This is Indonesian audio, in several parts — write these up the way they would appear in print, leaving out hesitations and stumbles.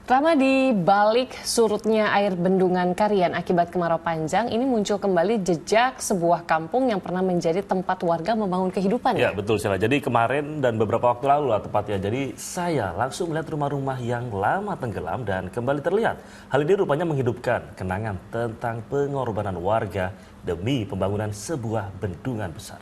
Rama, di balik surutnya air bendungan Karian akibat kemarau panjang, ini muncul kembali jejak sebuah kampung yang pernah menjadi tempat warga membangun kehidupan. Ya, betul Sheila. Jadi kemarin dan beberapa waktu lalu lah tepatnya. Jadi saya langsung melihat rumah-rumah yang lama tenggelam dan kembali terlihat. Hal ini rupanya menghidupkan kenangan tentang pengorbanan warga demi pembangunan sebuah bendungan besar.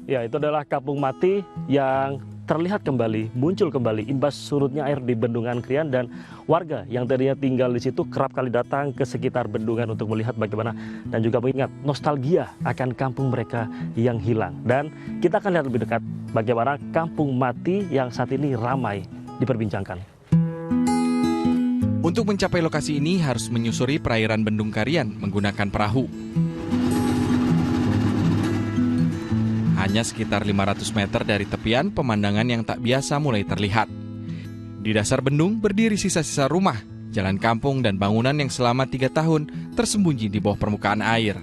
Ya, itu adalah kampung mati yang terlihat kembali, muncul kembali imbas surutnya air di Bendungan Karian, dan warga yang tadinya tinggal di situ kerap kali datang ke sekitar bendungan untuk melihat bagaimana dan juga mengingat nostalgia akan kampung mereka yang hilang. Dan kita akan lihat lebih dekat bagaimana kampung mati yang saat ini ramai diperbincangkan. Untuk mencapai lokasi ini harus menyusuri perairan Bendung Karian menggunakan perahu. Hanya sekitar 500 meter dari tepian, pemandangan yang tak biasa mulai terlihat. Di dasar bendung berdiri sisa-sisa rumah, jalan kampung, dan bangunan yang selama 3 tahun tersembunyi di bawah permukaan air.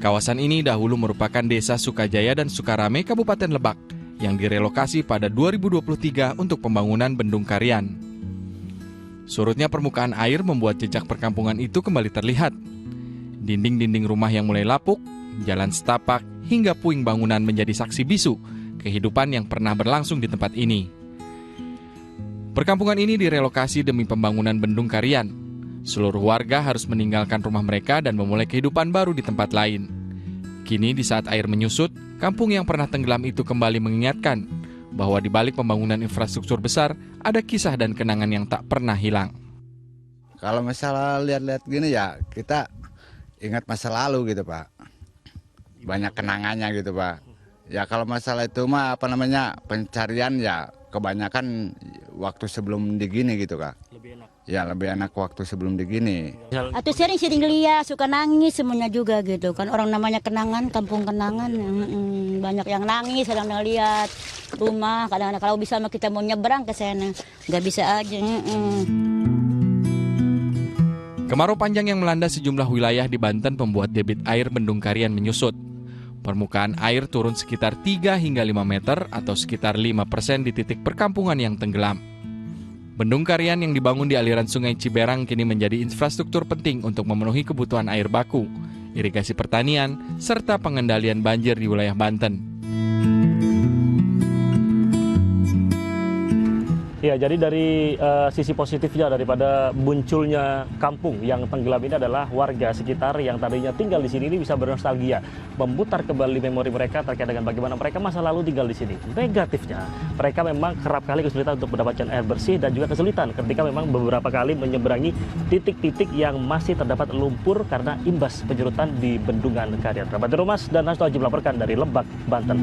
Kawasan ini dahulu merupakan desa Sukajaya dan Sukarame, Kabupaten Lebak, yang direlokasi pada 2023 untuk pembangunan Bendung Karian. Surutnya permukaan air membuat jejak perkampungan itu kembali terlihat. Dinding-dinding rumah yang mulai lapuk, jalan setapak, hingga puing bangunan menjadi saksi bisu kehidupan yang pernah berlangsung di tempat ini. Perkampungan ini direlokasi demi pembangunan Bendung Karian. Seluruh warga harus meninggalkan rumah mereka dan memulai kehidupan baru di tempat lain. Kini di saat air menyusut, kampung yang pernah tenggelam itu kembali mengingatkan bahwa di balik pembangunan infrastruktur besar ada kisah dan kenangan yang tak pernah hilang. Kalau misalnya lihat-lihat gini ya kita ingat masa lalu gitu Pak. Banyak kenangannya gitu Pak. Ya kalau masalah itu mah pencarian ya kebanyakan waktu sebelum digini gitu Kak. Lebih enak. Ya lebih enak waktu sebelum digini. Atau sering-sering lihat, suka nangis semuanya juga gitu kan. Orang namanya kenangan, kampung kenangan. Banyak yang nangis, kadang lihat rumah. Kadang-kadang kalau bisa kita mau nyebrang ke sana, nggak bisa aja. Kemarau panjang yang melanda sejumlah wilayah di Banten membuat debit air Bendung Karian menyusut. Permukaan air turun sekitar 3 hingga 5 meter atau sekitar 5% di titik perkampungan yang tenggelam. Bendung Karian yang dibangun di aliran Sungai Ciberang kini menjadi infrastruktur penting untuk memenuhi kebutuhan air baku, irigasi pertanian, serta pengendalian banjir di wilayah Banten. Ya, jadi dari sisi positifnya daripada munculnya kampung yang tenggelam ini adalah warga sekitar yang tadinya tinggal di sini ini bisa bernostalgia, memutar kembali memori mereka terkait dengan bagaimana mereka masa lalu tinggal di sini. Negatifnya, mereka memang kerap kali kesulitan untuk mendapatkan air bersih dan juga kesulitan ketika memang beberapa kali menyeberangi titik-titik yang masih terdapat lumpur karena imbas penyerutan di Bendungan Karian. Rabat Rumas dan Hasto Haji melaporkan dari Lebak, Banten.